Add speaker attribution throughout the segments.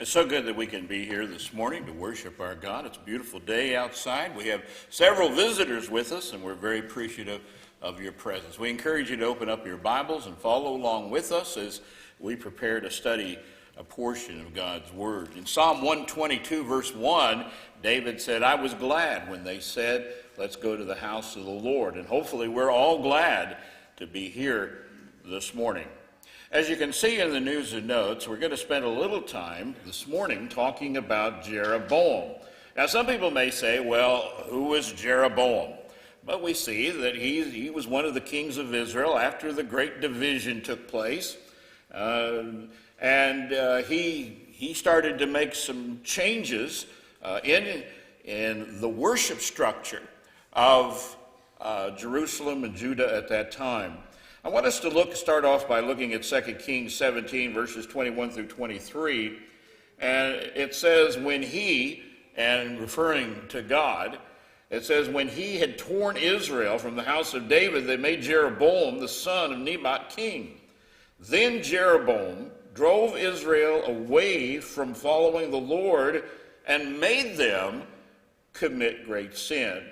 Speaker 1: It's so good that we can be here this morning to worship our God. It's a beautiful day outside. We have several visitors with us, and we're very appreciative of your presence. We encourage you to open up your Bibles and follow along with us as we prepare to study a portion of God's Word. In Psalm 122, verse 1, David said, "I was glad when they said, 'Let's go to the house of the Lord.'" And hopefully we're all glad to be here this morning. As you can see in the news and notes, we're going to spend a little time this morning talking about Jeroboam. Now, some people may say, well, who was Jeroboam? But we see that he was one of the kings of Israel after the great division took place. He started to make some changes in the worship structure of Jerusalem and Judah at that time. I want us to start off by looking at 2 Kings 17, verses 21 through 23. And it says, when he, and referring to God, it says, when he had torn Israel from the house of David, they made Jeroboam, the son of Nebat, king. Then Jeroboam drove Israel away from following the Lord and made them commit great sin.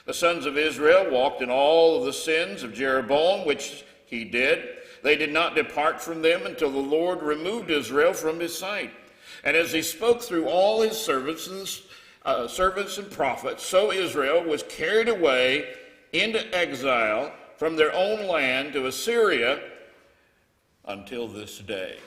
Speaker 1: The sons of Israel walked in all of the sins of Jeroboam, which he did. They did not depart from them until the Lord removed Israel from his sight. And as he spoke through all his servants and prophets, so Israel was carried away into exile from their own land to Assyria until this day.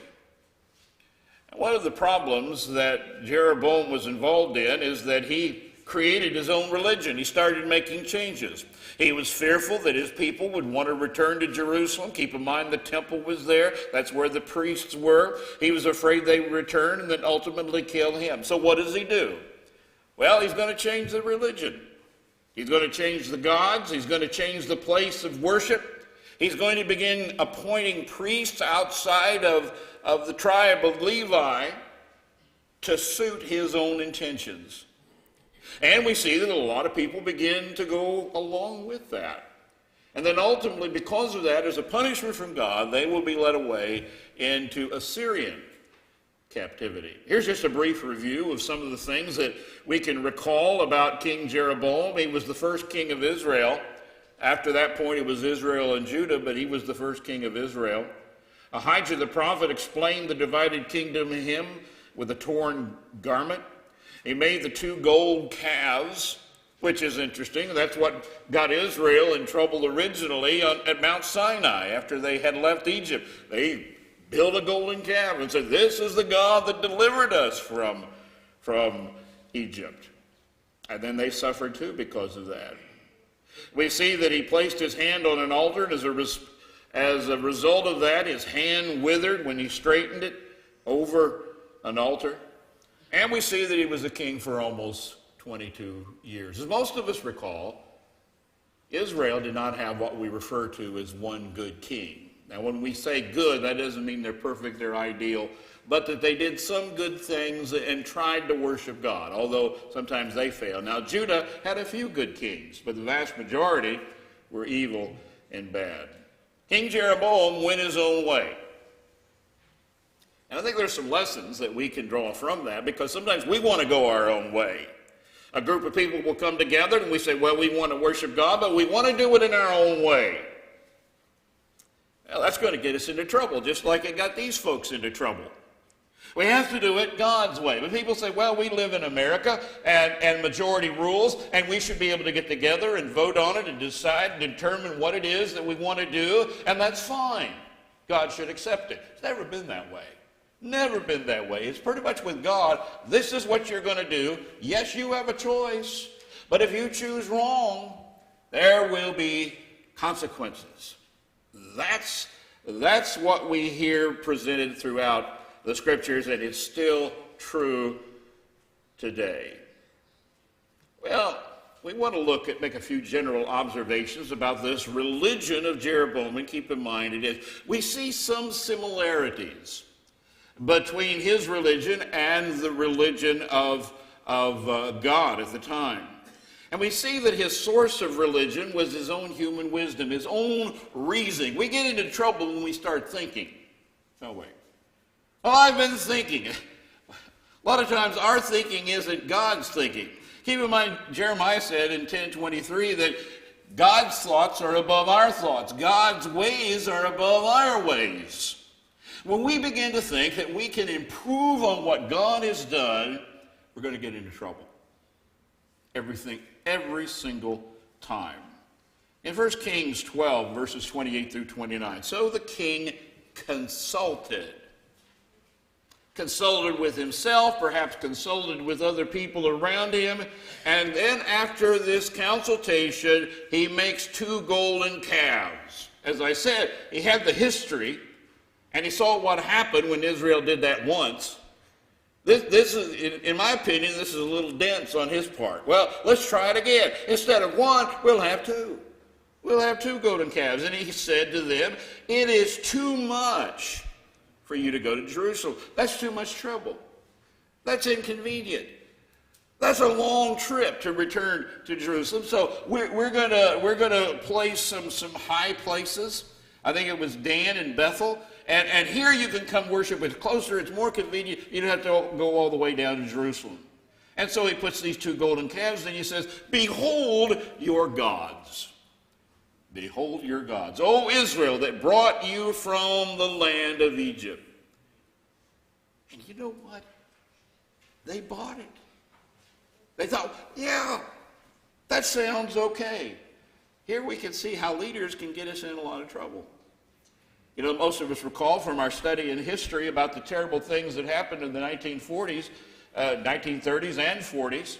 Speaker 1: One of the problems that Jeroboam was involved in is that he created his own religion. He started making changes. He was fearful that his people would want to return to Jerusalem. Keep in mind the temple was there. That's where the priests were. He was afraid they would return and then ultimately kill him. So what does he do? Well, he's going to change the religion. He's going to change the gods. He's going to change the place of worship. He's going to begin appointing priests outside of the tribe of Levi to suit his own intentions. And we see that a lot of people begin to go along with that. And then ultimately, because of that, as a punishment from God, they will be led away into Assyrian captivity. Here's just a brief review of some of the things that we can recall about King Jeroboam. He was the first king of Israel. After that point, it was Israel and Judah, but he was the first king of Israel. Ahijah the prophet explained the divided kingdom to him with a torn garment. He made the 2 gold calves, which is interesting. That's what got Israel in trouble originally at Mount Sinai after they had left Egypt. They built a golden calf and said, "This is the God that delivered us from Egypt." And then they suffered too because of that. We see that he placed his hand on an altar, and as a result of that, his hand withered when he straightened it over an altar. And we see that he was a king for almost 22 years. As most of us recall, Israel did not have what we refer to as one good king. Now, when we say good, that doesn't mean they're perfect, they're ideal, but that they did some good things and tried to worship God, although sometimes they failed. Now, Judah had a few good kings, but the vast majority were evil and bad. King Jeroboam went his own way. And I think there's some lessons that we can draw from that, because sometimes we want to go our own way. A group of people will come together and we say, well, we want to worship God, but we want to do it in our own way. Well, that's going to get us into trouble, just like it got these folks into trouble. We have to do it God's way. But people say, well, we live in America and majority rules, and we should be able to get together and vote on it and decide and determine what it is that we want to do, and that's fine. God should accept it. It's never been that way. Never been that way. It's pretty much with God, this is what you're going to do. Yes, you have a choice, but if you choose wrong, there will be consequences. That's what we hear presented throughout the scriptures, and it's still true today. Well, we want to make a few general observations about this religion of Jeroboam, and keep in mind we see some similarities between his religion and the religion of God at the time. And we see that his source of religion was his own human wisdom, his own reasoning. We get into trouble when we start thinking, don't we? Well, I've been thinking. A lot of times our thinking isn't God's thinking. Keep in mind, Jeremiah said in 10:23 that God's thoughts are above our thoughts. God's ways are above our ways. When we begin to think that we can improve on what God has done, we're going to get into trouble. Every single time. In 1 Kings 12, verses 28 through 29, so the king consulted with himself, perhaps consulted with other people around him, and then after this consultation, he makes 2 golden calves. As I said, he had the history, and he saw what happened when Israel did that once. This is, in my opinion, this is a little dense on his part. Well, let's try it again. Instead of 1, we'll have 2. We'll have 2 golden calves. And he said to them, it is too much for you to go to Jerusalem. That's too much trouble. That's inconvenient. That's a long trip to return to Jerusalem. So we're gonna place some high places. I think it was Dan and Bethel. And here you can come worship. It's closer. It's more convenient. You don't have to go all the way down to Jerusalem. And so he puts these 2 golden calves and he says, behold your gods. Behold your gods, O Israel, that brought you from the land of Egypt. And you know what? They bought it. They thought, yeah, that sounds okay. Here we can see how leaders can get us in a lot of trouble. You know, most of us recall from our study in history about the terrible things that happened in the 1930s and 40s.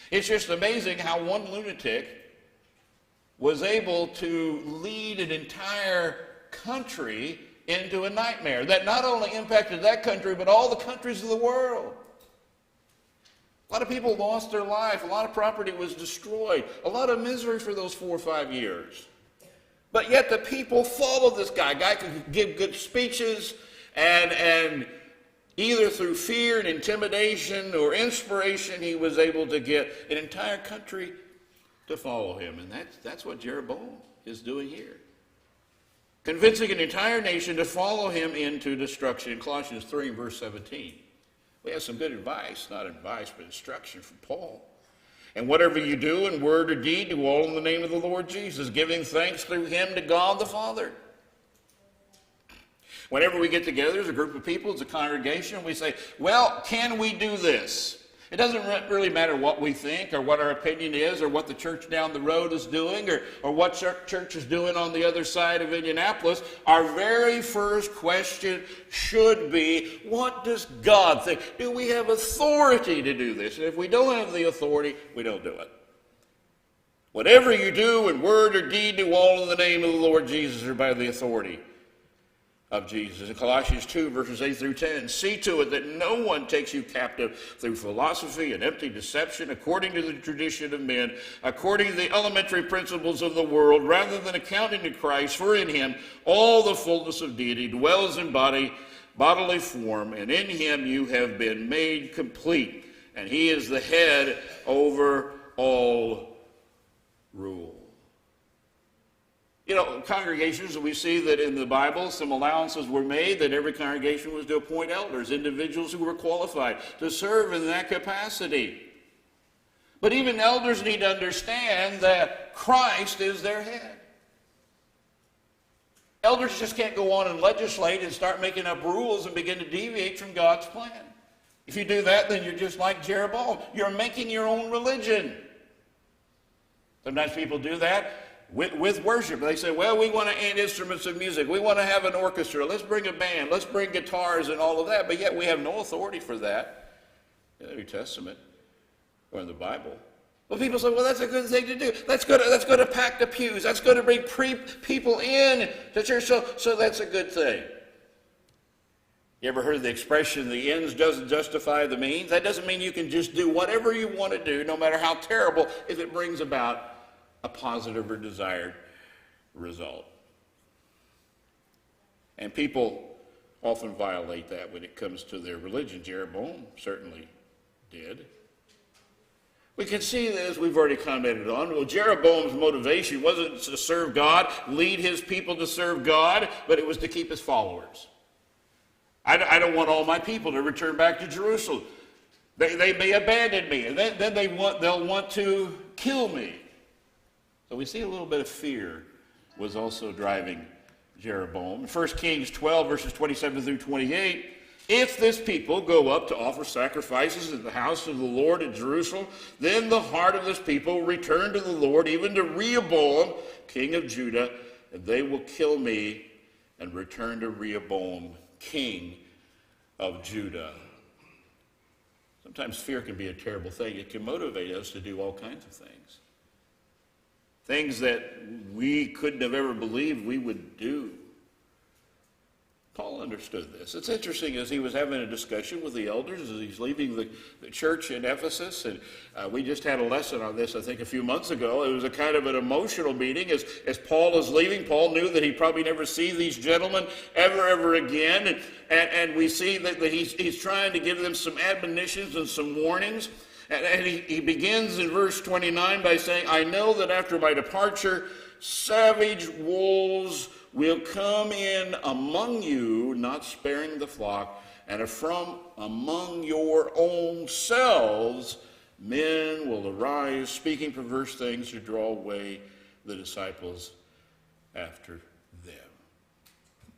Speaker 1: It's just amazing how one lunatic was able to lead an entire country into a nightmare that not only impacted that country, but all the countries of the world. A lot of people lost their life. A lot of property was destroyed. A lot of misery for those 4 or 5 years. But yet the people followed this guy. Guy could give good speeches, and either through fear and intimidation or inspiration, he was able to get an entire country to follow him. And that's what Jeroboam is doing here. Convincing an entire nation to follow him into destruction. In Colossians 3, verse 17. We have some good advice, not advice, but instruction from Paul. And whatever you do in word or deed, do all in the name of the Lord Jesus, giving thanks through him to God the Father. Whenever we get together as a group of people, as a congregation, we say, well, can we do this? It doesn't really matter what we think or what our opinion is or what the church down the road is doing or what church is doing on the other side of Indianapolis. Our very first question should be, what does God think? Do we have authority to do this? And if we don't have the authority, we don't do it. Whatever you do in word or deed, do all in the name of the Lord Jesus or by the authority of Jesus. In Colossians 2, verses 8 through 10, see to it that no one takes you captive through philosophy and empty deception, according to the tradition of men, according to the elementary principles of the world, rather than accounting to Christ, for in him all the fullness of deity dwells in bodily form, and in him you have been made complete, and he is the head over all rule. You know, congregations, we see that in the Bible some allowances were made that every congregation was to appoint elders, individuals who were qualified to serve in that capacity. But even elders need to understand that Christ is their head. Elders just can't go on and legislate and start making up rules and begin to deviate from God's plan. If you do that, then you're just like Jeroboam. You're making your own religion. Sometimes people do that with worship. They say, well, we want to add instruments of music. We want to have an orchestra. Let's bring a band. Let's bring guitars and all of that. But yet we have no authority for that in the New Testament or in the Bible. Well, people say, well, that's a good thing to do. Let's go to pack the pews. That's going to bring people in to church. So that's a good thing. You ever heard the expression, the ends doesn't justify the means? That doesn't mean you can just do whatever you want to do, no matter how terrible, if it brings about a positive or desired result. And people often violate that when it comes to their religion. Jeroboam certainly did. We can see that, as we've already commented on, well, Jeroboam's motivation wasn't to serve God, lead his people to serve God, but it was to keep his followers. I don't want all my people to return back to Jerusalem. They may abandon me, and then they'll want to kill me. So we see a little bit of fear was also driving Jeroboam. 1 Kings 12, verses 27 through 28, if this people go up to offer sacrifices in the house of the Lord at Jerusalem, then the heart of this people will return to the Lord, even to Rehoboam, king of Judah, and they will kill me and return to Rehoboam, king of Judah. Sometimes fear can be a terrible thing. It can motivate us to do all kinds of things. Things that we couldn't have ever believed we would do. Paul understood this. It's interesting, as he was having a discussion with the elders as he's leaving the church in Ephesus, and we just had a lesson on this, I think, a few months ago. It was a kind of an emotional meeting. As Paul is leaving, Paul knew that he'd probably never see these gentlemen ever again, and we see that he's trying to give them some admonitions and some warnings. And he begins in verse 29 by saying, I know that after my departure, savage wolves will come in among you, not sparing the flock, and from among your own selves men will arise, speaking perverse things to draw away the disciples after them.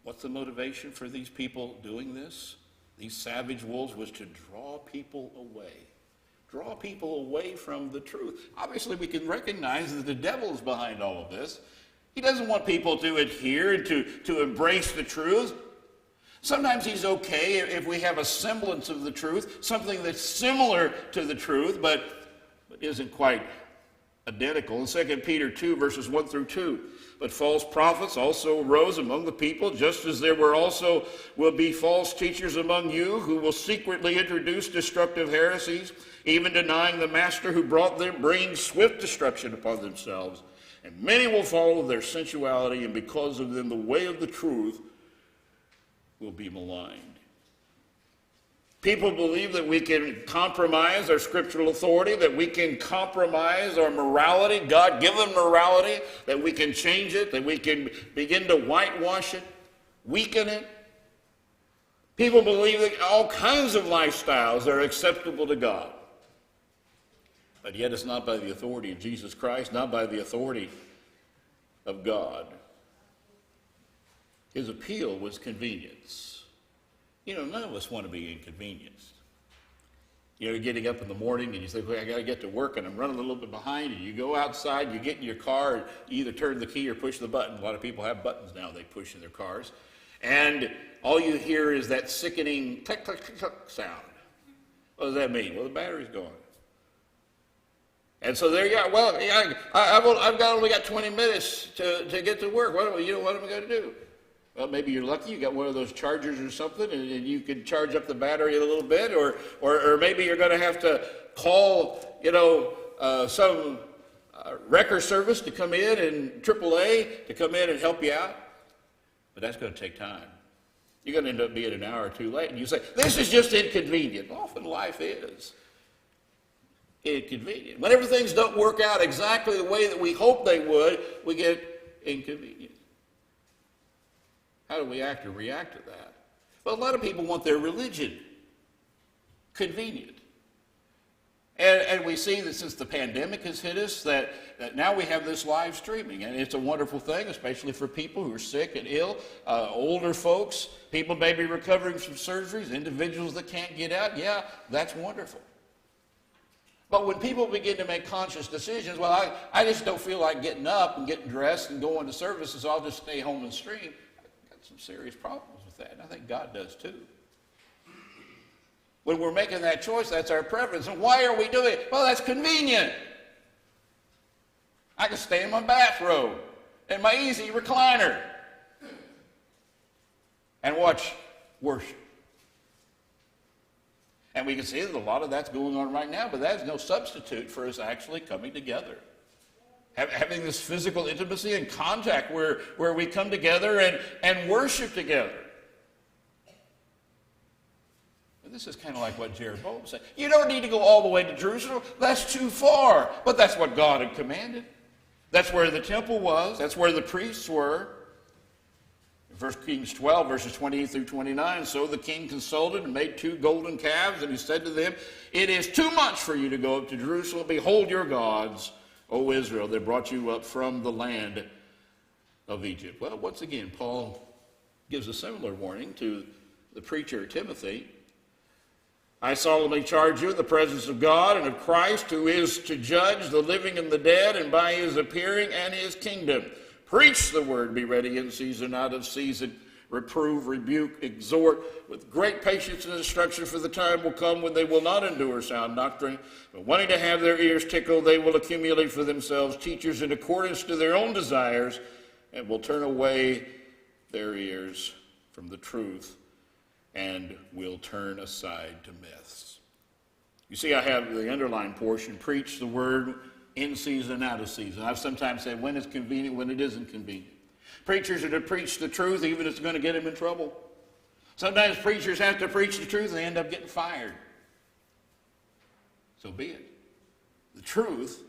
Speaker 1: What's the motivation for these people doing this? These savage wolves was to draw people away. Draw people away from the truth. Obviously, we can recognize that the devil's behind all of this. He doesn't want people to adhere and to embrace the truth. Sometimes he's okay if we have a semblance of the truth, something that's similar to the truth, but isn't quite identical. In 2 Peter 2, verses 1 through 2, but false prophets also arose among the people, just as there will be false teachers among you who will secretly introduce destructive heresies, even denying the master who brought them, bringing swift destruction upon themselves. And many will follow their sensuality, and because of them the way of the truth will be maligned. People believe that we can compromise our scriptural authority, that we can compromise our morality, God-given morality, that we can change it, that we can begin to whitewash it, weaken it. People believe that all kinds of lifestyles are acceptable to God. But yet it's not by the authority of Jesus Christ, not by the authority of God. His appeal was convenience. You know, none of us want to be inconvenienced. You know, you're getting up in the morning and you say, well, I got to get to work and I'm running a little bit behind. And you go outside, you get in your car, and you either turn the key or push the button. A lot of people have buttons now they push in their cars. And all you hear is that sickening click, click, click, click sound. What does that mean? Well, the battery's gone. And so there you are. Well, I've only got 20 minutes to get to work. What am I going to do? Well, maybe you're lucky. You got one of those chargers or something, and you can charge up the battery a little bit. Or maybe you're going to have to call, some wrecker service to come in, and AAA to come in and help you out. But that's going to take time. You're going to end up being an hour or two late, and you say, this is just inconvenient. Often life is inconvenient. Whenever things don't work out exactly the way that we hope they would, we get inconvenient. How do we act or react to that? Well, a lot of people want their religion convenient. And we see that since the pandemic has hit us, that now we have this live streaming. And it's a wonderful thing, especially for people who are sick and ill, older folks, people maybe recovering from surgeries, individuals that can't get out. Yeah, that's wonderful. But when people begin to make conscious decisions, well, I just don't feel like getting up and getting dressed and going to services, so I'll just stay home and stream. I've got some serious problems with that, and I think God does too. When we're making that choice, that's our preference. And why are we doing it? Well, that's convenient. I can stay in my bathrobe and my easy recliner and watch worship. And we can see that a lot of that's going on right now, but that's no substitute for us actually coming together. Having this physical intimacy and contact where we come together and worship together. And this is kind of like what Jeroboam said. You don't need to go all the way to Jerusalem. That's too far. But that's what God had commanded. That's where the temple was. That's where the priests were. 1 Kings 12, verses 28 through 29, so the king consulted and made 2 golden calves, and he said to them, it is too much for you to go up to Jerusalem. Behold your gods, O Israel, that brought you up from the land of Egypt. Well, once again, Paul gives a similar warning to the preacher Timothy. I solemnly charge you in the presence of God and of Christ, who is to judge the living and the dead, and by his appearing and his kingdom. Preach the word, be ready in season, out of season, reprove, rebuke, exhort, with great patience and instruction, for the time will come when they will not endure sound doctrine, but wanting to have their ears tickled, they will accumulate for themselves teachers in accordance to their own desires, and will turn away their ears from the truth, and will turn aside to myths. You see, I have the underlined portion, preach the word in season, out of season. I've sometimes said when it's convenient, when it isn't convenient. Preachers are to preach the truth even if it's going to get them in trouble. Sometimes preachers have to preach the truth and they end up getting fired. So be it. The truth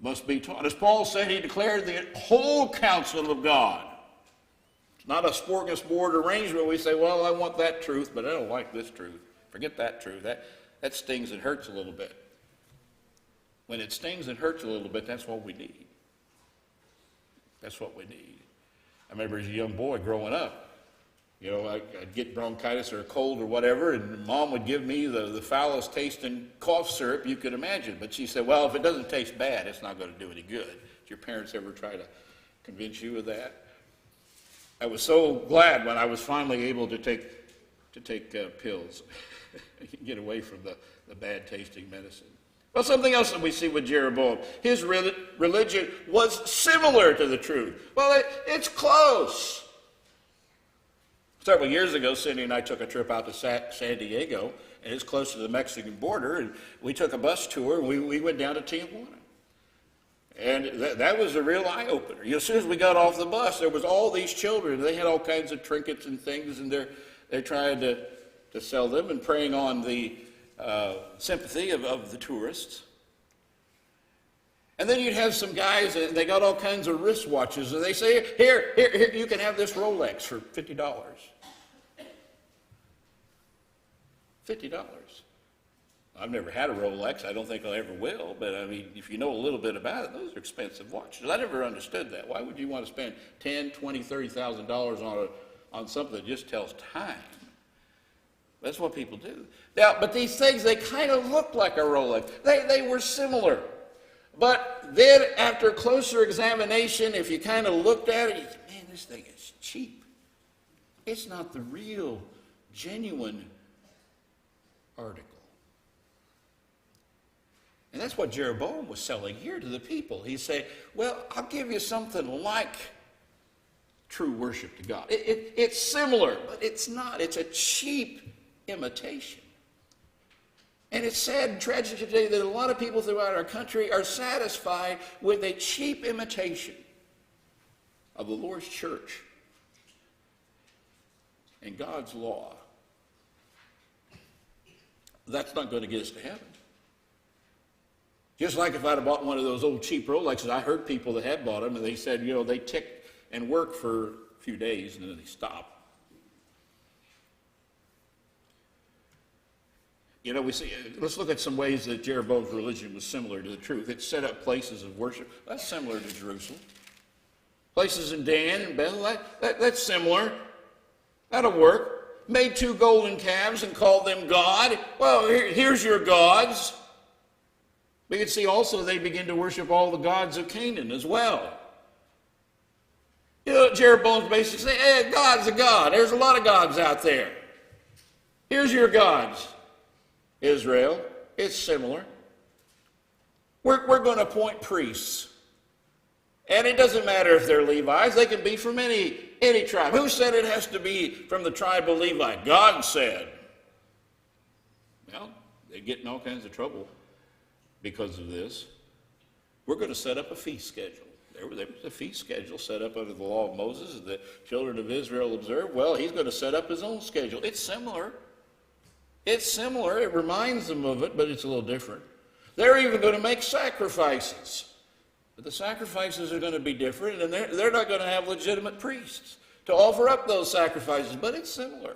Speaker 1: must be taught. As Paul said, he declared the whole counsel of God. It's not a smorgasbord arrangement. We say, well, I want that truth, but I don't like this truth. Forget that truth. That stings and hurts a little bit. When it stings and hurts a little bit, that's what we need. That's what we need. I remember as a young boy growing up, you know, I'd get bronchitis or a cold or whatever, and Mom would give me the foulest tasting cough syrup you could imagine. But she said, well, if it doesn't taste bad, it's not going to do any good. Did your parents ever try to convince you of that? I was so glad when I was finally able to take pills, get away from the bad tasting medicine. Well, something else that we see with Jeroboam, his religion was similar to the truth. Well, it's close. Several years ago, Cindy and I took a trip out to San Diego, and it's close to the Mexican border, and we took a bus tour, and we went down to Tijuana. And that was a real eye-opener. You know, as soon as we got off the bus, there was all these children. They had all kinds of trinkets and things, and they're trying to sell them and preying on the sympathy of the tourists. And then you'd have some guys, and they got all kinds of wristwatches, and they say, here, you can have this Rolex for $50. $50. I've never had a Rolex. I don't think I ever will, but I mean, if you know a little bit about it, those are expensive watches. I never understood that. Why would you want to spend $10,000, $20,000, $30,000 on something that just tells time? That's what people do. Now, but these things, they kind of look like a Rolex. They were similar. But then after closer examination, if you kind of looked at it, you say, man, this thing is cheap. It's not the real, genuine article. And that's what Jeroboam was selling here to the people. He said, well, I'll give you something like true worship to God. It's similar, but it's not. It's a cheap imitation. And it's sad and tragic today that a lot of people throughout our country are satisfied with a cheap imitation of the Lord's church and God's law. That's not going to get us to heaven. Just like if I'd have bought one of those old cheap Rolexes, I heard people that had bought them, and they said, you know, they tick and work for a few days, and then they stop. You know, we see. Let's look at some ways that Jeroboam's religion was similar to the truth. It set up places of worship. That's similar to Jerusalem. Places in Dan and Bethel, that's similar. That'll work. Made 2 golden calves and called them God. Well, here's your gods. We can see also they begin to worship all the gods of Canaan as well. You know, Jeroboam's basically saying, hey, God's a God. There's a lot of gods out there. Here's your gods, Israel. It's similar. We're going to appoint priests. And it doesn't matter if they're Levites. They can be from any tribe. Who said it has to be from the tribe of Levi? God said. Well, they get in all kinds of trouble because of this. We're going to set up a feast schedule. There was a feast schedule set up under the law of Moses that the children of Israel observed. Well, he's going to set up his own schedule. It's similar. It's similar. It reminds them of it, but it's a little different. They're even going to make sacrifices. But the sacrifices are going to be different, and they're not going to have legitimate priests to offer up those sacrifices, but it's similar.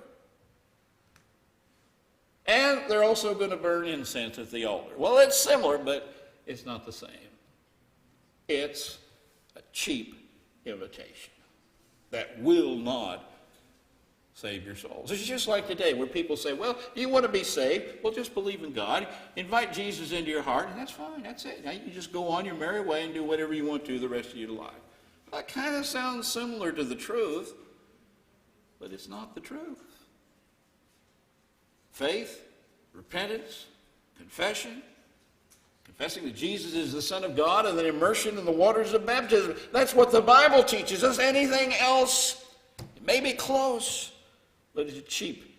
Speaker 1: And they're also going to burn incense at the altar. Well, it's similar, but it's not the same. It's a cheap imitation that will not save your souls. It's just like today where people say, well, do you want to be saved? Well, just believe in God. Invite Jesus into your heart, and that's fine. That's it. Now you can just go on your merry way and do whatever you want to the rest of your life. That kind of sounds similar to the truth, but it's not the truth. Faith, repentance, confession, confessing that Jesus is the Son of God, and then immersion in the waters of baptism. That's what the Bible teaches us. Anything else, it may be close, but it's a cheap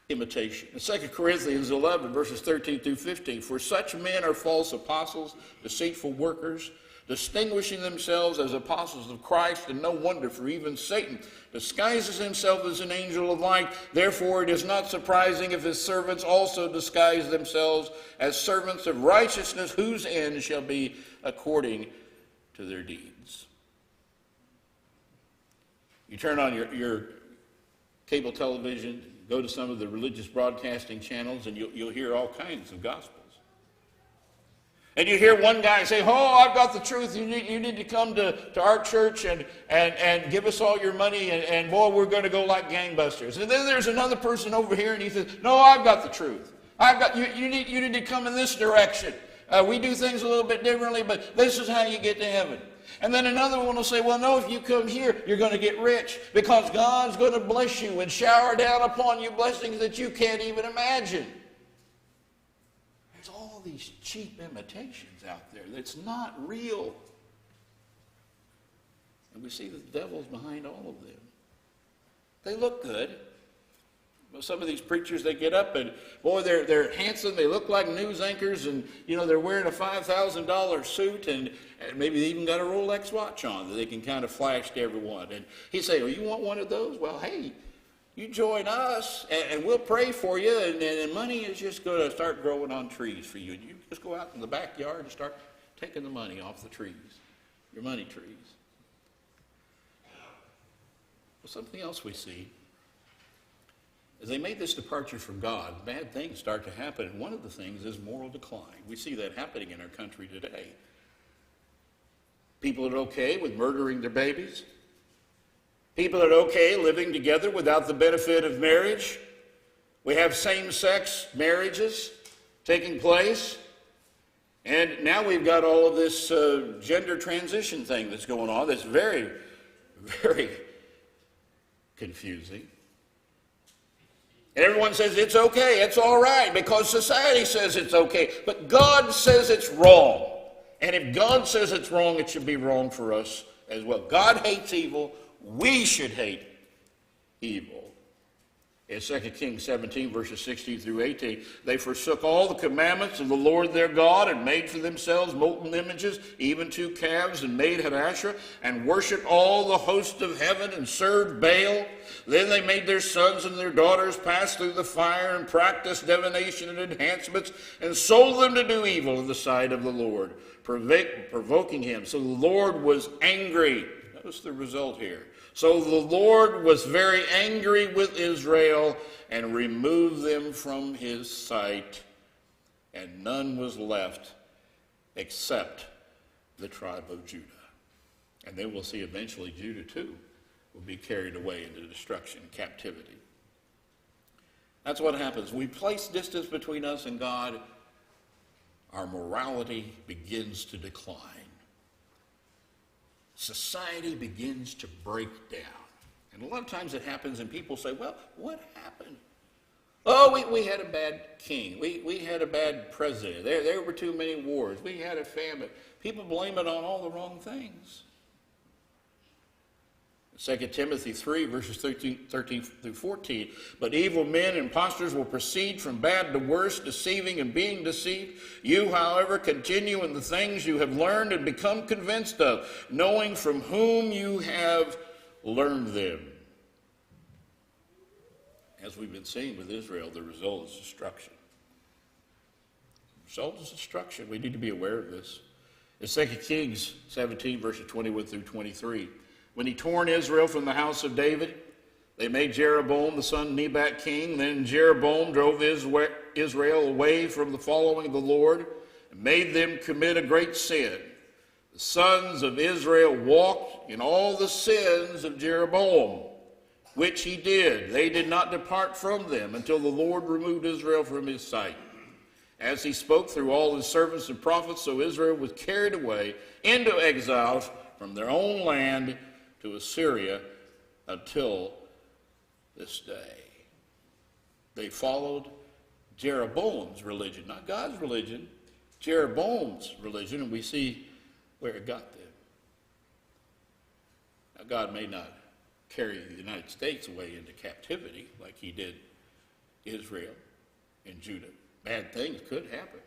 Speaker 1: imitation. In 2 Corinthians 11, verses 13 through 15, for such men are false apostles, deceitful workers, distinguishing themselves as apostles of Christ, and no wonder, for even Satan disguises himself as an angel of light. Therefore it is not surprising if his servants also disguise themselves as servants of righteousness, whose end shall be according to their deeds. You turn on your cable television, go to some of the religious broadcasting channels, and you'll hear all kinds of gospels. And you hear one guy say, oh, I've got the truth. You need to come to our church and give us all your money, and boy, we're going to go like gangbusters. And then there's another person over here, and he says, no, I've got the truth. You need to come in this direction. We do things a little bit differently, but this is how you get to heaven. And then another one will say, well, no, if you come here, you're going to get rich because God's going to bless you and shower down upon you blessings that you can't even imagine. There's all these cheap imitations out there that's not real. And we see the devil's behind all of them. They look good. Well, some of these preachers, they get up and, boy, they're handsome. They look like news anchors, and, they're wearing a $5,000 suit, and maybe they even got a Rolex watch on that they can kind of flash to everyone. And he say, oh, you want one of those? Well, hey, you join us, and we'll pray for you, and money is just going to start growing on trees for you. And you just go out in the backyard and start taking the money off the trees, your money trees. Well, something else we see. As they made this departure from God, bad things start to happen, and one of the things is moral decline. We see that happening in our country today. People are okay with murdering their babies. People are okay living together without the benefit of marriage. We have same-sex marriages taking place. And now we've got all of this gender transition thing that's going on that's very, very confusing. And everyone says it's okay, it's all right, because society says it's okay. But God says it's wrong. And if God says it's wrong, it should be wrong for us as well. God hates evil. We should hate evil. In 2 Kings 17, verses 16 through 18, they forsook all the commandments of the Lord their God and made for themselves molten images, even 2 calves, and made Asherah, and worshipped all the host of heaven and served Baal. Then they made their sons and their daughters pass through the fire and practiced divination and enhancements and sold them to do evil in the sight of the Lord, provoking him. So the Lord was angry. Notice the result here. So the Lord was very angry with Israel and removed them from his sight, and none was left except the tribe of Judah. And then we'll see eventually Judah too will be carried away into destruction and captivity. That's what happens. We place distance between us and God, our morality begins to decline. Society begins to break down. And a lot of times it happens and people say, well, what happened? Oh, we had a bad king. We had a bad president. There were too many wars. We had a famine. People blame it on all the wrong things. 2 Timothy 3, verses 13 through 14. But evil men and impostors will proceed from bad to worse, deceiving and being deceived. You, however, continue in the things you have learned and become convinced of, knowing from whom you have learned them. As we've been seeing with Israel, the result is destruction. The result is destruction. We need to be aware of this. In 2 Kings 17, verses 21 through 23, When he torn Israel from the house of David, they made Jeroboam the son of Nebat king. Then Jeroboam drove Israel away from the following of the Lord and made them commit a great sin. The sons of Israel walked in all the sins of Jeroboam, which he did. They did not depart from them until the Lord removed Israel from his sight. As he spoke through all his servants and prophets, so Israel was carried away into exile from their own land to Assyria until this day. They followed Jeroboam's religion, not God's religion, Jeroboam's religion, and we see where it got them. Now, God may not carry the United States away into captivity like he did Israel and Judah. Bad things could happen.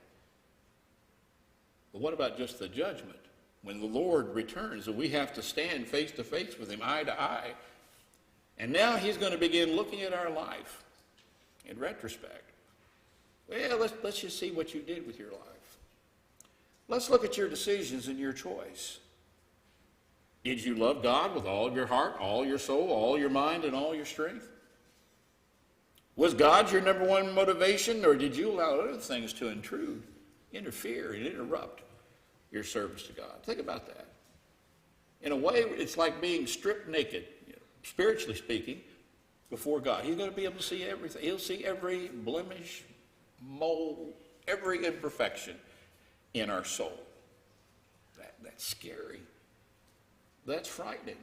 Speaker 1: But what about just the judgment? When the Lord returns and we have to stand face to face with him, eye to eye, and now he's going to begin looking at our life in retrospect. Well, let's just see what you did with your life. Let's look at your decisions and your choice. Did you love God with all of your heart, all your soul, all your mind, and all your strength? Was God your number one motivation, or did you allow other things to intrude, interfere, and interrupt your service to God? Think about that. In a way, it's like being stripped naked, spiritually speaking, before God. He's going to be able to see everything. He'll see every blemish, mole, every imperfection in our soul. That's scary. That's frightening.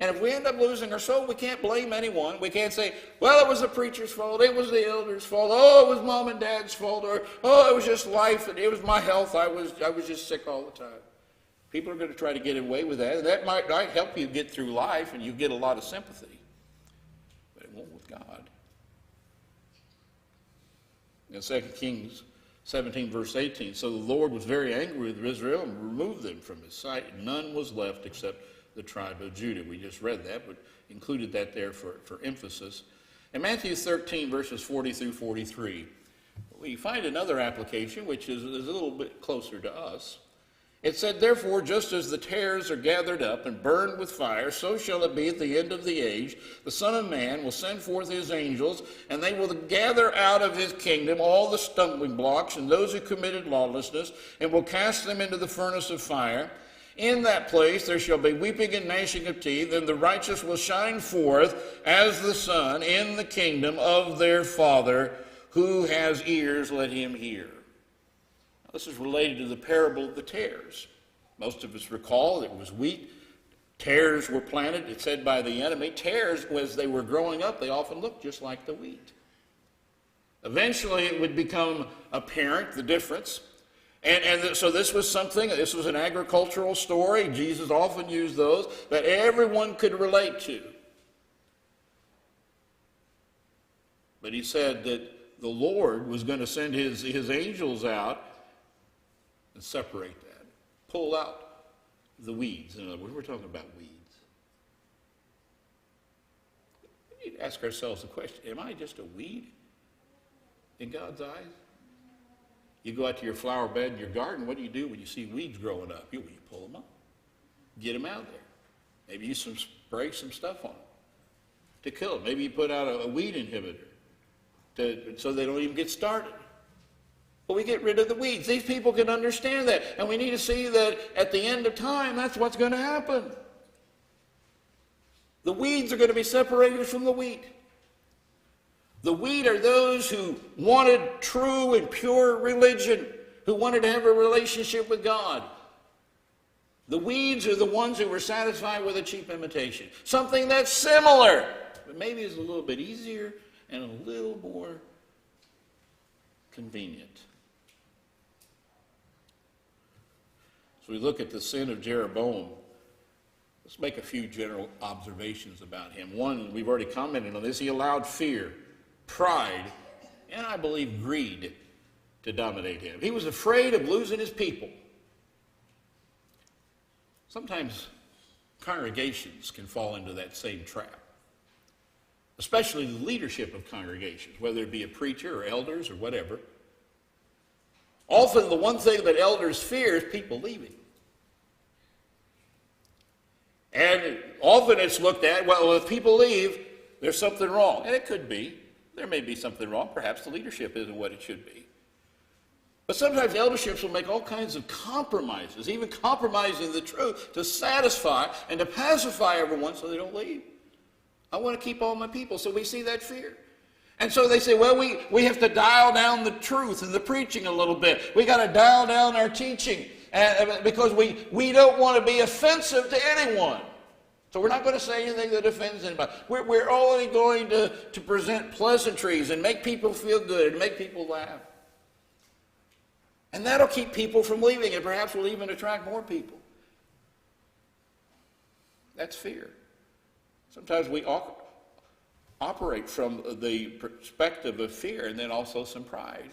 Speaker 1: And if we end up losing our soul, we can't blame anyone. We can't say, well, it was the preacher's fault, it was the elder's fault, oh, it was mom and dad's fault, or oh, it was just life, and it was my health, I was just sick all the time. People are going to try to get away with that, and that might help you get through life, and you get a lot of sympathy. But it won't with God. In 2 Kings 17, verse 18, so the Lord was very angry with Israel and removed them from his sight, and none was left except the tribe of Judah. We just read that, but included that there for emphasis. In Matthew 13, verses 40 through 43, we find another application, which is a little bit closer to us. It said, therefore, just as the tares are gathered up and burned with fire, so shall it be at the end of the age. The Son of Man will send forth his angels, and they will gather out of his kingdom all the stumbling blocks and those who committed lawlessness, and will cast them into the furnace of fire. In that place there shall be weeping and gnashing of teeth, and the righteous will shine forth as the sun in the kingdom of their Father. Who has ears, let him hear. Now, this is related to the parable of the tares. Most of us recall it was wheat. Tares were planted, it said, by the enemy. Tares, as they were growing up, they often looked just like the wheat. Eventually it would become apparent, the difference. So this was an agricultural story. Jesus often used those that everyone could relate to. But he said that the Lord was going to send his angels out and separate that, pull out the weeds. In other words, we're talking about weeds. We need to ask ourselves the question, am I just a weed in God's eyes? You go out to your flower bed in your garden, what do you do when you see weeds growing up? You pull them up. Get them out there. Maybe you spray some stuff on them to kill them. Maybe you put out a weed inhibitor so they don't even get started. But we get rid of the weeds. These people can understand that. And we need to see that at the end of time, that's what's going to happen. The weeds are going to be separated from the wheat. The wheat are those who wanted true and pure religion, who wanted to have a relationship with God. The weeds are the ones who were satisfied with a cheap imitation. Something that's similar, but maybe is a little bit easier and a little more convenient. So we look at the sin of Jeroboam. Let's make a few general observations about him. One, we've already commented on this, he allowed fear, pride, and I believe greed to dominate him. He was afraid of losing his people. Sometimes congregations can fall into that same trap, especially the leadership of congregations, whether it be a preacher or elders or whatever. Often the one thing that elders fear is people leaving. And often it's looked at, well, if people leave, there's something wrong. And it could be. There may be something wrong. Perhaps the leadership isn't what it should be. But sometimes elderships will make all kinds of compromises, even compromising the truth to satisfy and to pacify everyone so they don't leave. I want to keep all my people. So we see that fear. And so they say, well, we have to dial down the truth and the preaching a little bit. We got to dial down our teaching because we don't want to be offensive to anyone. So we're not going to say anything that offends anybody. We're only going to present pleasantries and make people feel good and make people laugh. And that'll keep people from leaving, and perhaps will even attract more people. That's fear. Sometimes we operate from the perspective of fear and then also some pride.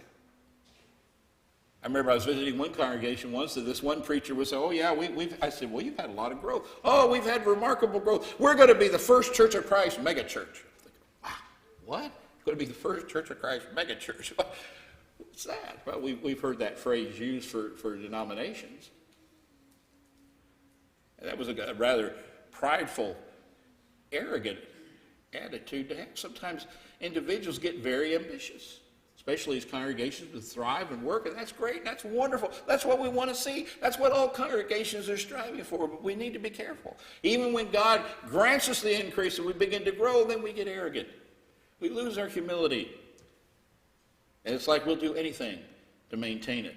Speaker 1: I remember I was visiting one congregation once, and this one preacher would say, oh yeah, I said, well, you've had a lot of growth. Oh, we've had remarkable growth. We're going to be the first Church of Christ mega church. Wow, what? We're going to be the first Church of Christ mega church. What's that? Well, we've heard that phrase used for denominations. And that was a rather prideful, arrogant attitude to have. Sometimes individuals get very ambitious, especially as congregations would thrive and work, and that's great, that's wonderful. That's what we want to see. That's what all congregations are striving for, but we need to be careful. Even when God grants us the increase and we begin to grow, then we get arrogant. We lose our humility. And it's like we'll do anything to maintain it.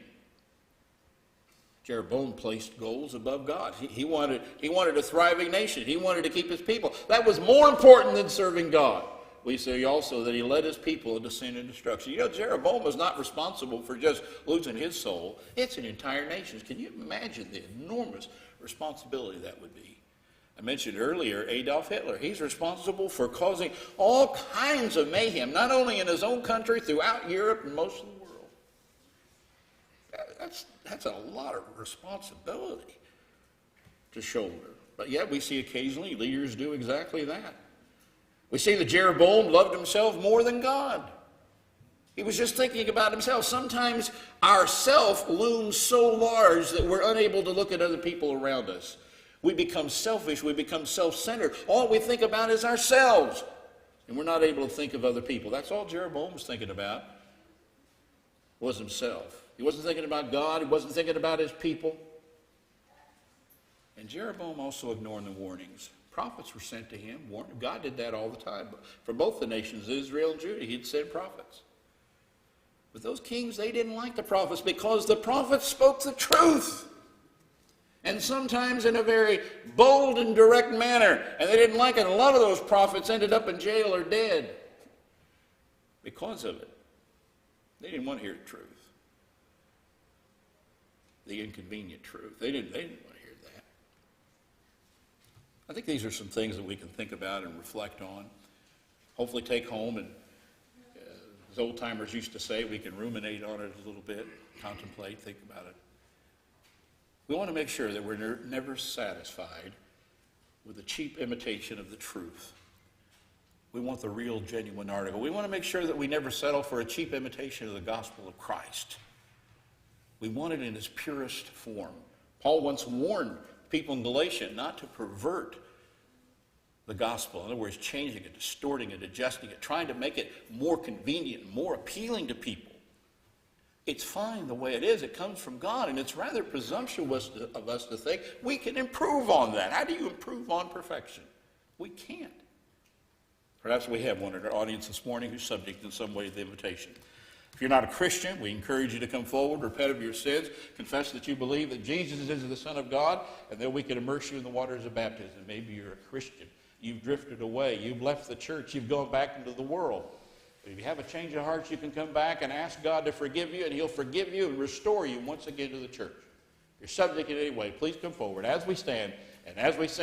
Speaker 1: Jeroboam placed goals above God. He wanted a thriving nation. He wanted to keep his people. That was more important than serving God. We see also that he led his people into sin and destruction. You know, Jeroboam was not responsible for just losing his soul. It's an entire nation. Can you imagine the enormous responsibility that would be? I mentioned earlier Adolf Hitler. He's responsible for causing all kinds of mayhem, not only in his own country, throughout Europe and most of the world. That's a lot of responsibility to shoulder. But yet we see occasionally leaders do exactly that. We see that Jeroboam loved himself more than God. He was just thinking about himself. Sometimes our self looms so large that we're unable to look at other people around us. We become selfish. We become self-centered. All we think about is ourselves. And we're not able to think of other people. That's all Jeroboam was thinking about, was himself. He wasn't thinking about God. He wasn't thinking about his people. And Jeroboam also ignored the warnings. Prophets were sent to him. God did that all the time. For both the nations, Israel and Judah, he'd send prophets. But those kings, they didn't like the prophets because the prophets spoke the truth. And sometimes in a very bold and direct manner. And they didn't like it. A lot of those prophets ended up in jail or dead because of it. They didn't want to hear the truth. The inconvenient truth. They didn't want to hear that. I think these are some things that we can think about and reflect on. Hopefully take home and, as old timers used to say, we can ruminate on it a little bit, contemplate, think about it. We want to make sure that we're never satisfied with a cheap imitation of the truth. We want the real, genuine article. We want to make sure that we never settle for a cheap imitation of the gospel of Christ. We want it in its purest form. Paul once warned people in Galatia not to pervert the gospel. In other words, changing it, distorting it, adjusting it, trying to make it more convenient, more appealing to people. It's fine the way it is. It comes from God, and it's rather presumptuous of us to think we can improve on that. How do you improve on perfection? We can't. Perhaps we have one in our audience this morning who's subject in some way to the invitation. If you're not a Christian, we encourage you to come forward, repent of your sins, confess that you believe that Jesus is the Son of God, and then we can immerse you in the waters of baptism. Maybe you're a Christian. You've drifted away. You've left the church. You've gone back into the world. If you have a change of heart, you can come back and ask God to forgive you, and he'll forgive you and restore you once again to the church. If you're subject in any way, please come forward as we stand and as we say